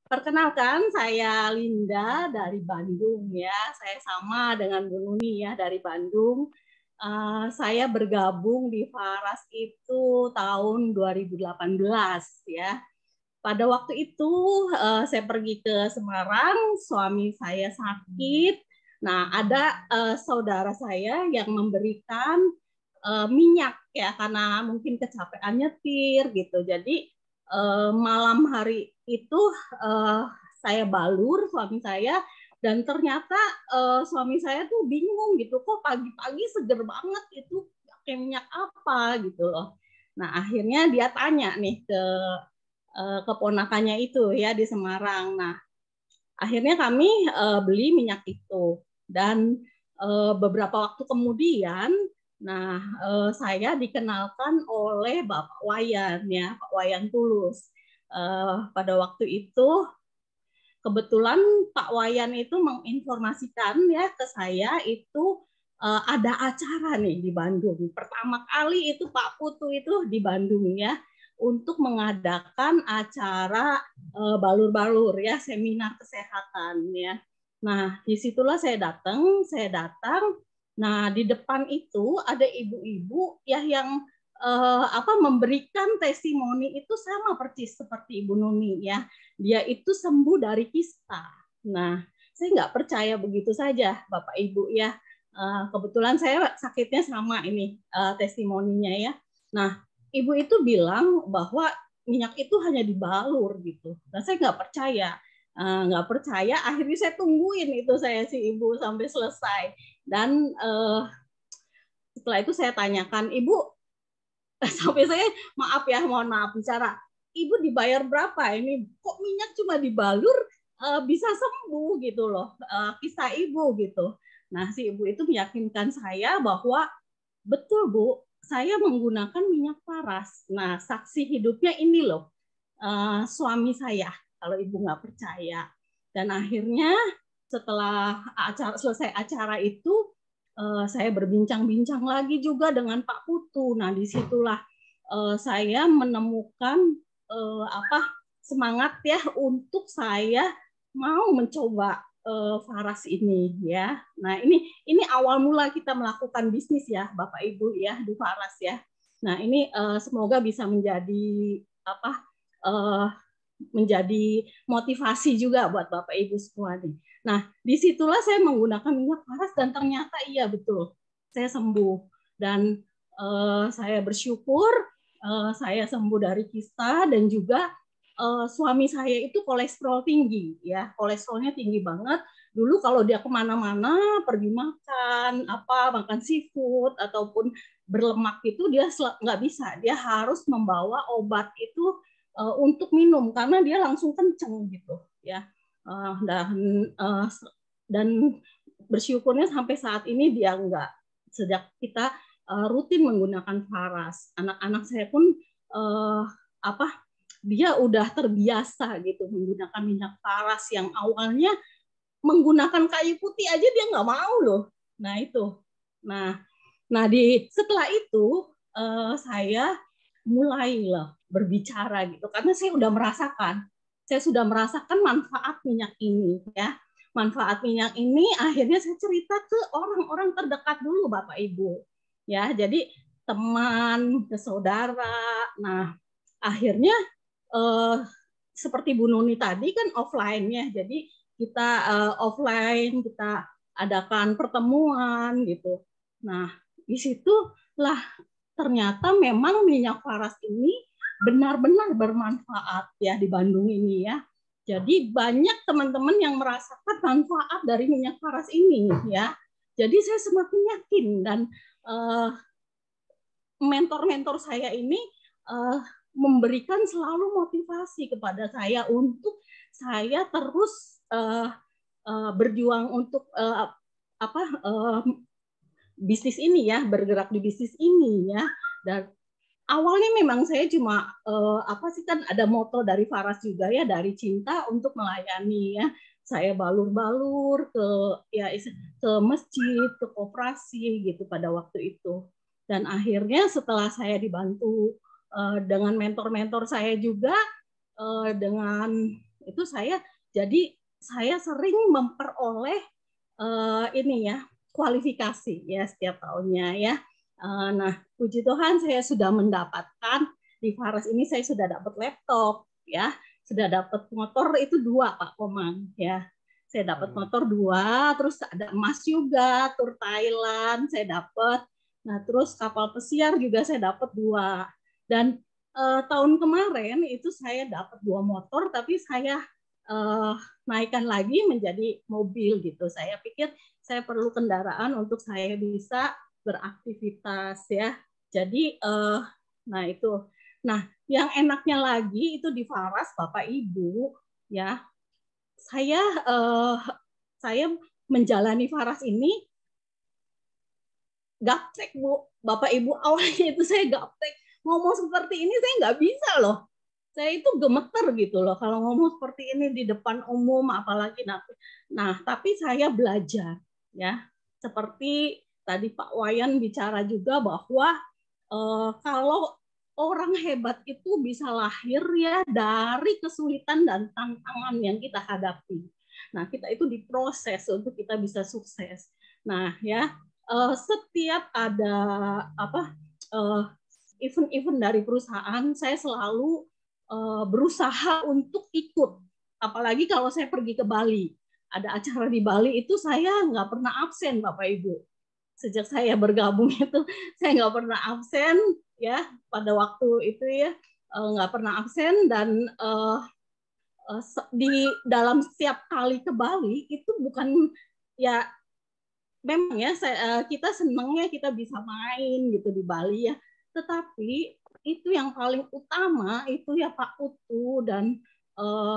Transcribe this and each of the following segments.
Perkenalkan, saya Linda dari Bandung ya. Saya sama dengan Bu Nuni ya dari Bandung. Saya bergabung di Faras itu tahun 2018 ya. Pada waktu itu saya pergi ke Semarang, suami saya sakit. Nah, ada saudara saya yang memberikan minyak ya karena mungkin kecapean nyetir gitu. Jadi malam hari itu saya balur suami saya dan ternyata suami saya tuh bingung gitu kok pagi-pagi seger banget itu pakai minyak apa gitu loh. Nah akhirnya dia tanya nih ke keponakannya itu ya di Semarang. Nah akhirnya kami beli minyak itu dan beberapa waktu kemudian nah saya dikenalkan oleh Bapak Wayan ya Pak Wayan Tulus. Pada waktu itu kebetulan Pak Wayan itu menginformasikan ya ke saya itu ada acara nih di Bandung. Pertama kali itu Pak Putu itu di Bandung ya untuk mengadakan acara balur-balur ya seminar kesehatan ya. Nah disitulah saya datang. Nah di depan itu ada ibu-ibu ya yang memberikan testimoni itu sama persis seperti Ibu Nuni ya. Dia itu sembuh dari kista. Nah, saya nggak percaya begitu saja, Bapak Ibu ya. Kebetulan saya sakitnya sama ini testimoninya ya. Nah, Ibu itu bilang bahwa minyak itu hanya dibalur gitu. Nah, saya nggak percaya. Nggak percaya, akhirnya saya tungguin itu saya si Ibu sampai selesai. Dan setelah itu saya tanyakan, Ibu, sampai saya mohon maaf bicara, Ibu dibayar berapa ini? Kok minyak cuma dibalur bisa sembuh gitu loh, kisah Ibu gitu. Nah si Ibu itu meyakinkan saya bahwa betul Bu, saya menggunakan minyak paras. Nah saksi hidupnya ini loh, suami saya. Kalau Ibu nggak percaya. Dan akhirnya setelah selesai acara itu, saya berbincang-bincang lagi juga dengan Pak Putu. Nah disitulah saya menemukan semangat ya untuk saya mau mencoba Faras ini ya. Nah ini awal mula kita melakukan bisnis ya Bapak Ibu ya di Faras ya. Nah ini semoga bisa menjadi uh, menjadi motivasi juga buat Bapak Ibu semua nih. Nah, disitulah saya menggunakan minyak paras dan ternyata iya betul, saya sembuh dan saya bersyukur saya sembuh dari kista dan juga suami saya itu kolesterol tinggi ya, kolesterolnya tinggi banget. Dulu kalau dia kemana-mana pergi makan seafood ataupun berlemak itu dia nggak bisa, dia harus membawa obat itu untuk minum karena dia langsung kenceng gitu ya. Dan bersyukurnya sampai saat ini dia enggak. Sejak kita rutin menggunakan Faras, anak-anak saya pun uh, dia udah terbiasa gitu menggunakan minyak Faras yang awalnya menggunakan kayu putih aja dia nggak mau loh. Nah itu. Nah setelah itu saya mulai lah berbicara gitu karena saya sudah merasakan manfaat minyak ini ya. Manfaat minyak ini akhirnya saya cerita ke orang-orang terdekat dulu Bapak Ibu. Ya, jadi teman, ke saudara. Nah, akhirnya seperti Bu Nuni tadi kan offline ya. Jadi kita offline, kita adakan pertemuan gitu. Nah, disitulah ternyata memang minyak paras ini benar-benar bermanfaat ya di Bandung ini ya. Jadi banyak teman-teman yang merasakan manfaat dari minyak paras ini ya. Jadi saya semakin yakin dan mentor-mentor saya ini memberikan selalu motivasi kepada saya untuk saya terus berjuang untuk bisnis ini ya, bergerak di bisnis ini ya. Dan awalnya memang saya cuma kan ada moto dari Faras juga ya, dari cinta untuk melayani ya. Saya balur-balur ke masjid, ke koperasi gitu pada waktu itu. Dan akhirnya setelah saya dibantu dengan mentor-mentor saya juga dengan Itu saya sering memperoleh ini ya, kualifikasi ya setiap tahunnya ya. Nah, puji Tuhan saya sudah mendapatkan di Faras ini, saya sudah dapat laptop ya, sudah dapat motor itu 2 Pak Komang ya. Saya dapat motor 2, terus ada emas juga, tur Thailand saya dapat. Nah, terus kapal pesiar juga saya dapat 2. Dan tahun kemarin itu saya dapat 2 motor, tapi saya naikkan lagi menjadi mobil gitu. Saya pikir saya perlu kendaraan untuk saya bisa beraktivitas ya. Jadi nah itu. Nah, yang enaknya lagi itu di Faras Bapak Ibu ya. Saya menjalani Faras ini gaptek Bu. Bapak Ibu, awalnya itu saya gaptek. Ngomong seperti ini saya nggak bisa loh. Saya itu gemeter gitu loh kalau ngomong seperti ini di depan umum, apalagi nanti. Nah, tapi saya belajar ya, seperti tadi Pak Wayan bicara juga bahwa kalau orang hebat itu bisa lahir ya dari kesulitan dan tantangan yang kita hadapi. Nah, kita itu diproses untuk kita bisa sukses. Nah, ya setiap ada apa event-event dari perusahaan, saya selalu berusaha untuk ikut. Apalagi kalau saya pergi ke Bali, ada acara di Bali itu saya nggak pernah absen, Bapak Ibu. Sejak saya bergabung itu saya nggak pernah absen ya, pada waktu itu ya nggak pernah absen. Dan di dalam setiap kali ke Bali itu bukan ya, memang ya kita senangnya kita bisa main gitu di Bali ya, tetapi itu yang paling utama itu ya Pak Putu dan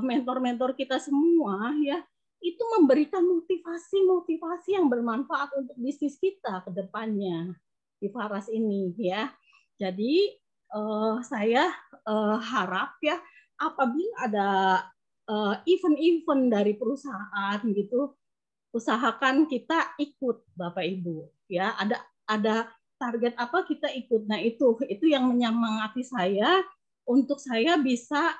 mentor-mentor kita semua ya, itu memberikan motivasi yang bermanfaat untuk bisnis kita ke depannya di Faras ini ya. Jadi saya harap ya, apabila ada event-event dari perusahaan gitu, usahakan kita ikut Bapak Ibu ya. Ada target apa kita ikut. Nah, itu yang menyemangati saya untuk saya bisa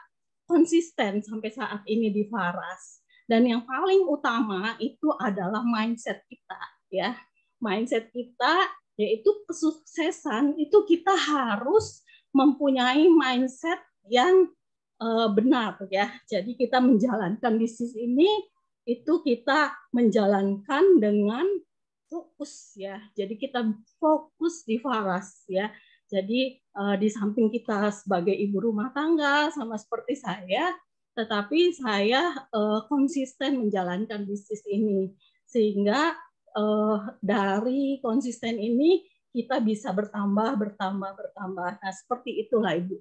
konsisten sampai saat ini di Faras. Dan yang paling utama itu adalah mindset kita ya. Mindset kita yaitu kesuksesan itu kita harus mempunyai mindset yang benar ya. Jadi kita menjalankan bisnis ini itu kita menjalankan dengan fokus ya. Jadi kita fokus di Faras ya. Jadi di samping kita sebagai ibu rumah tangga sama seperti saya, tetapi saya konsisten menjalankan bisnis ini, sehingga dari konsisten ini kita bisa bertambah. Nah, seperti itulah Ibu,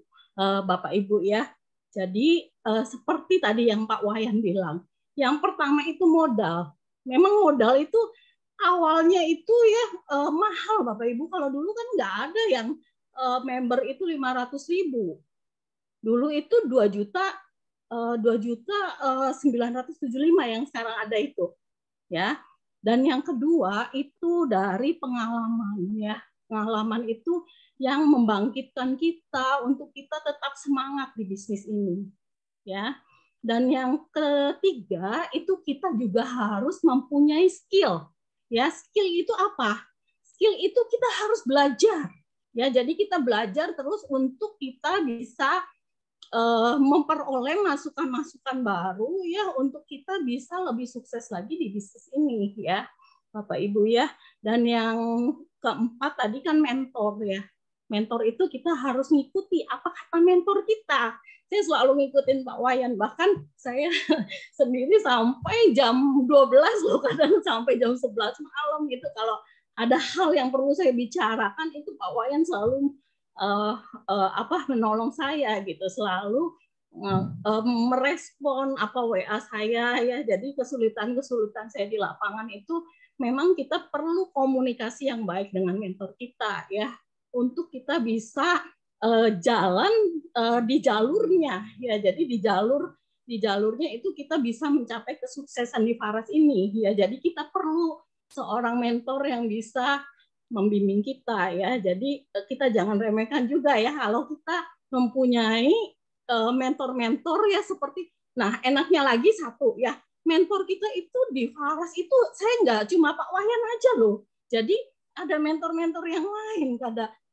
Bapak Ibu ya. Jadi seperti tadi yang Pak Wayan bilang, yang pertama itu modal. Memang modal itu awalnya itu ya mahal Bapak Ibu. Kalau dulu kan nggak ada yang member itu 500.000. Dulu itu 2 juta 2.975 yang sekarang ada itu ya. Dan yang kedua itu dari pengalaman ya. Pengalaman itu yang membangkitkan kita untuk kita tetap semangat di bisnis ini ya. Dan yang ketiga itu kita juga harus mempunyai skill. Ya, skill itu apa? Skill itu kita harus belajar. Ya, jadi kita belajar terus untuk kita bisa memperoleh masukan-masukan baru ya untuk kita bisa lebih sukses lagi di bisnis ini ya, Bapak Ibu ya. Dan yang keempat tadi kan mentor ya. Mentor itu kita harus ngikuti apa kata mentor kita. Saya selalu ngikutin Pak Wayan, bahkan saya sendiri sampai jam 12 loh, kadang sampai jam 11 malam gitu. Kalau ada hal yang perlu saya bicarakan itu Pak Wayan selalu menolong saya gitu, selalu merespon apa WA saya ya. Jadi kesulitan saya di lapangan itu memang kita perlu komunikasi yang baik dengan mentor kita ya, untuk kita bisa jalan di jalurnya ya. Jadi di jalurnya itu kita bisa mencapai kesuksesan di Faras ini ya. Jadi kita perlu seorang mentor yang bisa membimbing kita ya. Jadi kita jangan remehkan juga ya kalau kita mempunyai mentor-mentor ya, seperti Nah, enaknya lagi satu ya, mentor kita itu di Faras itu saya nggak cuma Pak Wahyan aja loh. Jadi ada mentor-mentor yang lain,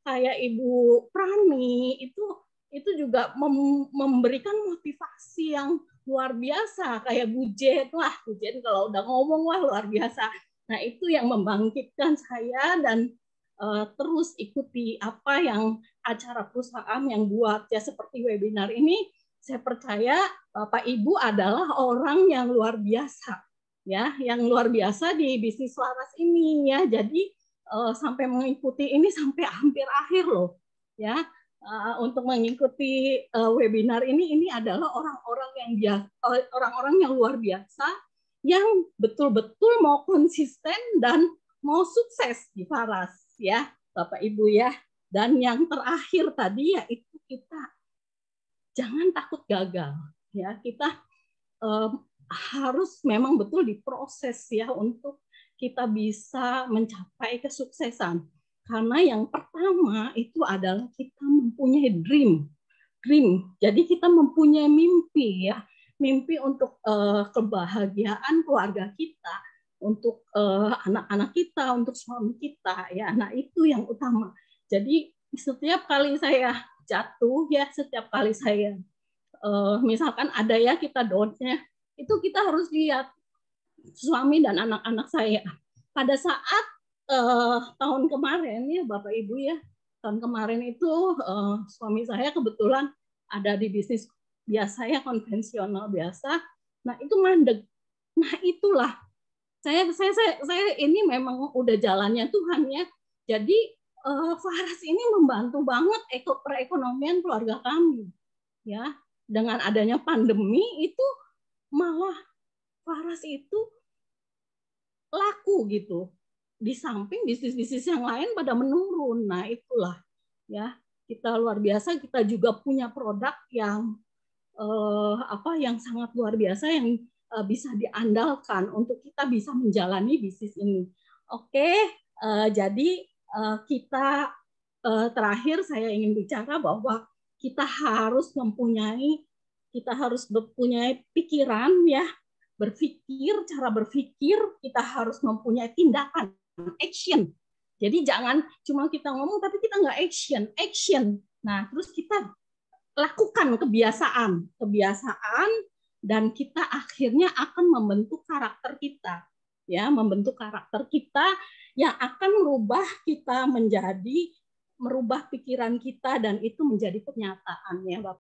kayak Ibu Prani itu juga memberikan motivasi yang luar biasa, kayak Bu Jen, wah Bu Jen kalau udah ngomong wah luar biasa. Nah itu yang membangkitkan saya dan terus ikuti apa yang acara perusahaan yang buat ya seperti webinar ini. Saya percaya Bapak Ibu adalah orang yang luar biasa ya, yang luar biasa di bisnis Laras ini ya. Jadi sampai mengikuti ini sampai hampir akhir loh ya. Untuk mengikuti webinar ini adalah orang-orang yang luar biasa yang betul-betul mau konsisten dan mau sukses di Faras ya Bapak Ibu ya. Dan yang terakhir tadi yaitu kita jangan takut gagal ya. Kita harus memang betul diproses ya untuk kita bisa mencapai kesuksesan. Karena yang pertama itu adalah kita mempunyai dream. Jadi kita mempunyai mimpi ya, mimpi untuk kebahagiaan keluarga kita, untuk anak-anak kita, untuk suami kita ya. Nah itu yang utama. Jadi setiap kali saya jatuh ya, setiap kali saya misalkan ada ya kita downnya, itu kita harus lihat suami dan anak-anak saya. Pada saat tahun kemarin ya Bapak Ibu ya, tahun kemarin itu suami saya kebetulan ada di bisnis biasa ya, konvensional biasa. Nah itu mandek. Nah itulah saya ini memang udah jalannya Tuhan ya. Jadi Faras ini membantu banget perekonomian keluarga kami ya. Dengan adanya pandemi itu malah Faras itu laku gitu. Di samping bisnis-bisnis yang lain pada menurun. Nah, itulah ya. Kita luar biasa, kita juga punya produk yang yang sangat luar biasa yang bisa diandalkan untuk kita bisa menjalani bisnis ini. Oke, jadi kita terakhir saya ingin bicara bahwa kita harus mempunyai pikiran ya, cara berpikir, kita harus mempunyai tindakan, action. Jadi jangan cuma kita ngomong tapi kita nggak action. Nah, terus kita lakukan kebiasaan dan kita akhirnya akan membentuk karakter kita. Ya, membentuk karakter kita yang akan merubah pikiran kita dan itu menjadi kenyataan ya, Bapak.